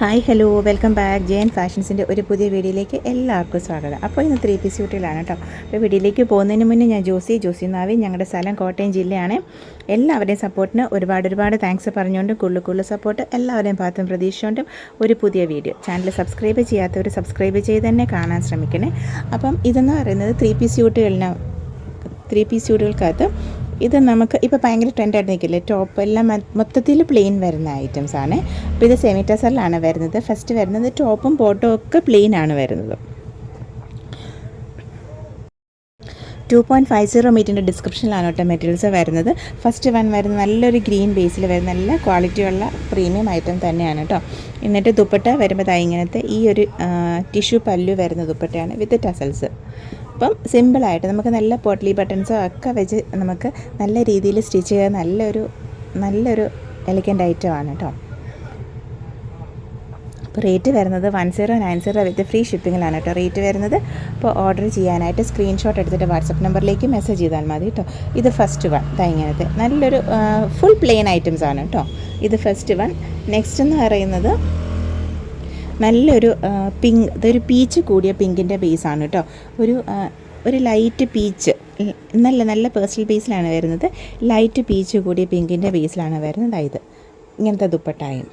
Hi hello welcome back Jain ഫാഷൻസിൻ്റെ ഒരു പുതിയ വീഡിയോയിലേക്ക് എല്ലാവർക്കും സ്വാഗതം. അപ്പോൾ ഇന്ന് 3 പീസ് സ്യൂട്ടിലാണ് കേട്ടോ. അപ്പോൾ വീഡിയോയിലേക്ക് പോകുന്നതിന് മുന്നേ ഞാൻ ജോസി നാവി, ഞങ്ങളുടെ സ്ഥലം കോട്ടയം ജില്ലയാണ്. എല്ലാവരുടെയും സപ്പോർട്ടിന് ഒരുപാട് താങ്ക്സ് പറഞ്ഞുകൊണ്ടും കൂടുതൽ സപ്പോർട്ട് എല്ലാവരുടെയും ഭാഗത്തും പ്രതീക്ഷിച്ചുകൊണ്ടും ഒരു പുതിയ വീഡിയോ. ചാനൽ സബ്സ്ക്രൈബ് ചെയ്യാത്തവർ സബ്സ്ക്രൈബ് ചെയ്ത് തന്നെ കാണാൻ ശ്രമിക്കണേ. അപ്പം ഇതെന്ന് പറയുന്നത് 3 പീസ് സ്യൂട്ടുകൾക്കകത്ത് ഇത് നമുക്ക് ഇപ്പോൾ ഭയങ്കര ട്രെൻഡായിട്ട് നിൽക്കില്ലേ, ടോപ്പ് എല്ലാം മൊത്തത്തിൽ പ്ലെയിൻ വരുന്ന ഐറ്റംസ് ആണ്. അപ്പോൾ ഇത് സെമി ടസറിലാണ് വരുന്നത്. ഫസ്റ്റ് വരുന്നത് ടോപ്പും ബോട്ടും ഒക്കെ പ്ലെയിൻ ആണ് വരുന്നത്. 2.50 മീറ്ററിൻ്റെ ഡിസ്ക്രിപ്ഷനിലാണ് കേട്ടോ മെറ്റീരിയൽസ് വരുന്നത്. ഫസ്റ്റ് വൺ വരുന്നത് നല്ലൊരു ഗ്രീൻ ബേസിൽ വരുന്ന നല്ല ക്വാളിറ്റിയുള്ള പ്രീമിയം ഐറ്റം തന്നെയാണ് കേട്ടോ. എന്നിട്ട് ദുപ്പട്ട വരുമ്പോൾ ഇങ്ങനത്തെ ഈ ഒരു ടിഷ്യൂ പല്ലു വരുന്ന ദുപ്പട്ടയാണ് വിത്ത് ടസൽസ്. അപ്പം സിമ്പിളായിട്ട് നമുക്ക് നല്ല പോട്ട്ലി ബട്ടൺസോ ഒക്കെ വെച്ച് നമുക്ക് നല്ല രീതിയിൽ സ്റ്റിച്ച് ചെയ്ത നല്ലൊരു എലിഗൻ്റ് ഐറ്റമാണ് കേട്ടോ. അപ്പോൾ റേറ്റ് വരുന്നത് 1090 വിത്ത് ഫ്രീ ഷിപ്പിങ്ങിലാണ് കേട്ടോ റേറ്റ് വരുന്നത്. അപ്പോൾ ഓർഡർ ചെയ്യാനായിട്ട് സ്ക്രീൻഷോട്ട് എടുത്തിട്ട് വാട്സപ്പ് നമ്പറിലേക്ക് മെസ്സേജ് ചെയ്താൽ മതി കേട്ടോ. ഇത് ഫസ്റ്റ് വൺ ഇങ്ങനത്തെ നല്ലൊരു ഫുൾ പ്ലെയിൻ ഐറ്റംസ് ആണ് കേട്ടോ. ഇത് ഫസ്റ്റ് വൺ. നെക്സ്റ്റ് എന്ന് പറയുന്നത് നല്ലൊരു പിങ്ക്, ഇതൊരു പീച്ച് കൂടിയ പിങ്കിൻ്റെ ബേസാണ് കേട്ടോ. ഒരു ലൈറ്റ് പീച്ച്, നല്ല പേഴ്സണൽ ബേസിലാണ് വരുന്നത്. ലൈറ്റ് പീച്ച് കൂടിയ പിങ്കിൻ്റെ ബേസിലാണ് വരുന്നത്. ഇത് ഇങ്ങനത്തെ ദുപ്പട്ടായും.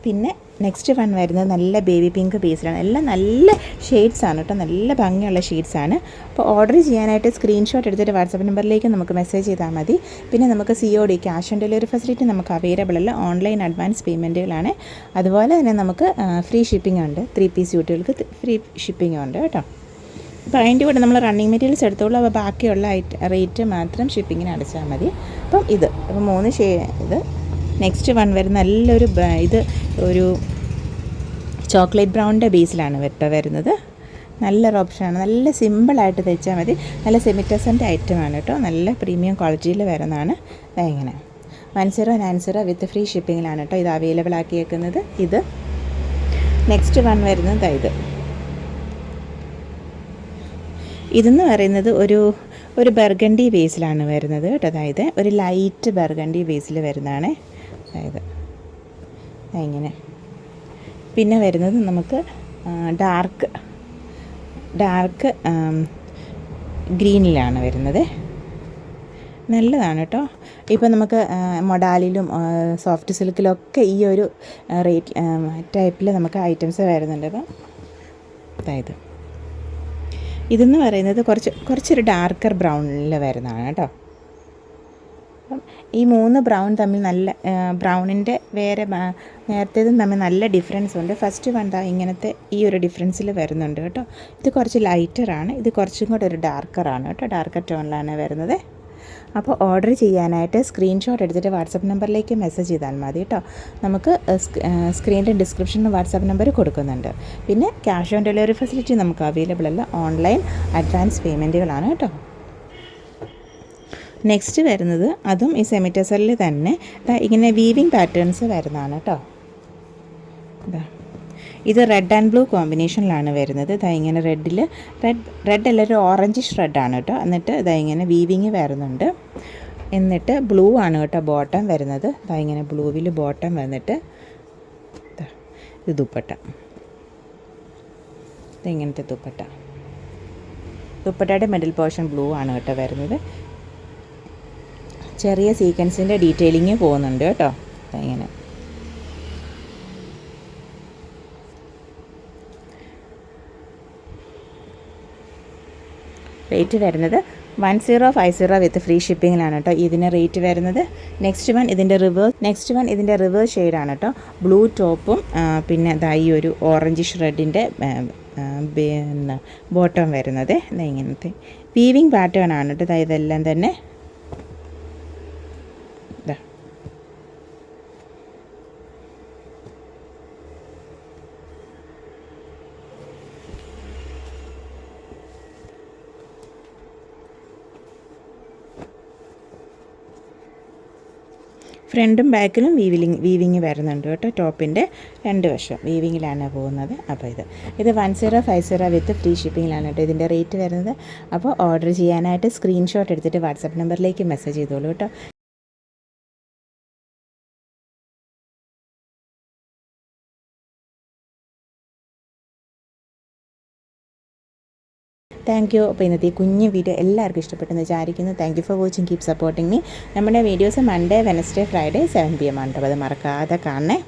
പിന്നെ നെക്സ്റ്റ് വൺ വരുന്നത് നല്ല ബേബി പിങ്ക് ബേസിലാണ്. എല്ലാം നല്ല ഷെയ്ഡ്സാണ് കേട്ടോ, നല്ല ഭംഗിയുള്ള ഷെയ്ഡ്സാണ്. അപ്പോൾ ഓർഡർ ചെയ്യാനായിട്ട് സ്ക്രീൻഷോട്ട് എടുത്തിട്ട് വാട്സപ്പ് നമ്പറിലേക്ക് നമുക്ക് മെസ്സേജ് ചെയ്താൽ മതി. പിന്നെ നമുക്ക് COD cash on delivery facility നമുക്ക് അവൈലബിൾ അല്ല, ഓൺലൈൻ അഡ്വാൻസ് പേയ്മെൻറ്റുകളാണ്. അതുപോലെ തന്നെ നമുക്ക് ഫ്രീ ഷിപ്പിംഗ് ഉണ്ട്. 3 പീസ് സ്യൂട്ടുകൾക്ക് ഫ്രീ ഷിപ്പിംഗ് ഉണ്ട് കേട്ടോ. അപ്പോൾ അതിൻ്റെ കൂടെ നമ്മൾ റണ്ണിങ് മെറ്റീരിയൽസ് എടുത്തോളൂ. അപ്പോൾ ബാക്കിയുള്ള റേറ്റ് മാത്രം ഷിപ്പിങ്ങിന് അടച്ചാൽ മതി. അപ്പം ഇത് 3 ഇത് നെക്സ്റ്റ് വൺ വരുന്ന നല്ലൊരു ഇത് ഒരു ചോക്ലേറ്റ് ബ്രൗണിൻ്റെ ബേസിലാണ് വരുന്നത്. നല്ലൊരു ഓപ്ഷനാണ്. നല്ല സിമ്പിളായിട്ട് തയ്ച്ചാൽ മതി. നല്ല സെമിറ്റസൻ്റെ ഐറ്റമാണ് കേട്ടോ. നല്ല പ്രീമിയം ക്വാളിറ്റിയിൽ വരുന്നതാണ്. ഇങ്ങനെ 1090 വിത്ത് ഫ്രീ ഷിപ്പിങ്ങിലാണ് കേട്ടോ ഇത് അവൈലബിൾ ആക്കിയേക്കുന്നത്. ഇത് നെക്സ്റ്റ് വൺ വരുന്നത് ഇതെന്ന് പറയുന്നത് ഒരു ബർഗണ്ടി ബേസിലാണ് വരുന്നത് കേട്ടോ. അതായത് ഒരു ലൈറ്റ് ബർഗണ്ടി ബേസിൽ വരുന്നതാണ്. അതായത് ഇങ്ങനെ. പിന്നെ വരുന്നത് നമുക്ക് ഡാർക്ക് ഗ്രീനിലാണ് വരുന്നത്. നല്ലതാണ് കേട്ടോ. ഇപ്പോൾ നമുക്ക് മൊഡാലിലും സോഫ്റ്റ് സിൽക്കിലൊക്കെ ഈ ഒരു റേറ്റ് ടൈപ്പിൽ നമുക്ക് ഐറ്റംസ് വരുന്നുണ്ട്. അപ്പം അതായത് ഇതെന്ന് പറയുന്നത് കുറച്ചൊരു ഡാർക്കർ ബ്രൗണിൽ വരുന്നതാണ് കേട്ടോ. അപ്പം ഈ 3 ബ്രൗൺ തമ്മിൽ നല്ല ബ്രൗണിൻ്റെ നേരത്തേതും തമ്മിൽ നല്ല ഡിഫറൻസ് ഉണ്ട്. ഫസ്റ്റ് വൺ ഇങ്ങനത്തെ ഈ ഒരു ഡിഫറൻസിൽ വരുന്നുണ്ട് കേട്ടോ. ഇത് കുറച്ച് ലൈറ്ററാണ്, ഇത് കുറച്ചും കൂടെ ഒരു ഡാർക്കറാണ് കേട്ടോ. ഡാർക്കർ ടോണിലാണ് വരുന്നത്. അപ്പോൾ ഓർഡർ ചെയ്യാനായിട്ട് സ്ക്രീൻഷോട്ട് എടുത്തിട്ട് വാട്സപ്പ് നമ്പറിലേക്ക് മെസ്സേജ് ചെയ്താൽ മതി കേട്ടോ. നമുക്ക് സ്ക്രീനിൻ്റെ ഡിസ്ക്രിപ്ഷനിൽ വാട്സപ്പ് നമ്പർ കൊടുക്കുന്നുണ്ട്. പിന്നെ ക്യാഷ് ഓൺ ഡെലിവറി ഫെസിലിറ്റി നമുക്ക് അവൈലബിൾ അല്ല, ഓൺലൈൻ അഡ്വാൻസ് പേയ്മെൻറ്റുകളാണ് കേട്ടോ. നെക്സ്റ്റ് വരുന്നത് അതും ഈ സെമിറ്റസറിൽ തന്നെ ഇങ്ങനെ വീവിങ് പാറ്റേൺസ് വരുന്നതാണ് കേട്ടോ. ഇത് റെഡ് ആൻഡ് ബ്ലൂ കോമ്പിനേഷനിലാണ് വരുന്നത്. ഇങ്ങനെ റെഡ് അല്ല, ഒരു ഓറഞ്ചിഷ് റെഡാണ് കേട്ടോ. എന്നിട്ട് ഇങ്ങനെ വീവിങ് വരുന്നുണ്ട്. എന്നിട്ട് ബ്ലൂ ആണ് കേട്ടോ ബോട്ടം വരുന്നത്. ഇങ്ങനെ ബ്ലൂവിൽ ബോട്ടം വന്നിട്ട് ഇത് ദുപ്പട്ട, ഇങ്ങനത്തെ ദുപ്പട്ടയുടെ മിഡിൽ പോർഷൻ ബ്ലൂ ആണ് കേട്ടോ വരുന്നത്. ചെറിയ സീക്വൻസിൻ്റെ ഡീറ്റെയിലിങ് പോകുന്നുണ്ട് കേട്ടോ. ഇങ്ങനെ റേറ്റ് വരുന്നത് 1050 വിത്ത് ഫ്രീ ഷിപ്പിങ്ങിലാണ് കേട്ടോ ഇതിന് റേറ്റ് വരുന്നത്. നെക്സ്റ്റ് വൺ ഇതിൻ്റെ റിവേഴ്സ് ഷെയ്ഡാണ് കേട്ടോ. ബ്ലൂ ടോപ്പും പിന്നെ ഈ ഒരു ഓറഞ്ചിഷ് റെഡിൻ്റെ പിന്നെ ബോട്ടം വരുന്നത്. ഇങ്ങനത്തെ വീവിങ് പാറ്റേൺ ആണ് കേട്ടോ. ഇതെല്ലാം തന്നെ ഫ്രണ്ടും ബാക്കിലും വീവിങ് വരുന്നുണ്ട് കേട്ടോ. ടോപ്പിൻ്റെ 2 വശം വീവിങ്ങിലാണ് പോകുന്നത്. അപ്പോൾ ഇത് 1050 വിത്ത് ഫ്രീ ഷിപ്പിങ്ങിലാണ് കേട്ടോ ഇതിൻ്റെ റേറ്റ് വരുന്നത്. അപ്പോൾ ഓർഡർ ചെയ്യാനായിട്ട് സ്ക്രീൻഷോട്ട് എടുത്തിട്ട് വാട്സപ്പ് നമ്പറിലേക്ക് മെസ്സേജ് ചെയ്തോളൂ കേട്ടോ. Thank you. അപ്പോൾ ഇന്നത്തെ കുഞ്ഞ് വീഡിയോ എല്ലാവർക്കും ഇഷ്ടപ്പെട്ടെന്ന് വിചാരിക്കുന്നു. Thank you for watching. Keep supporting me. നമ്മുടെ videos Monday, Wednesday, Friday 7 PM ആണ് കേട്ടോ. അപ്പോൾ അത് മറക്കാതെ കാണണേ.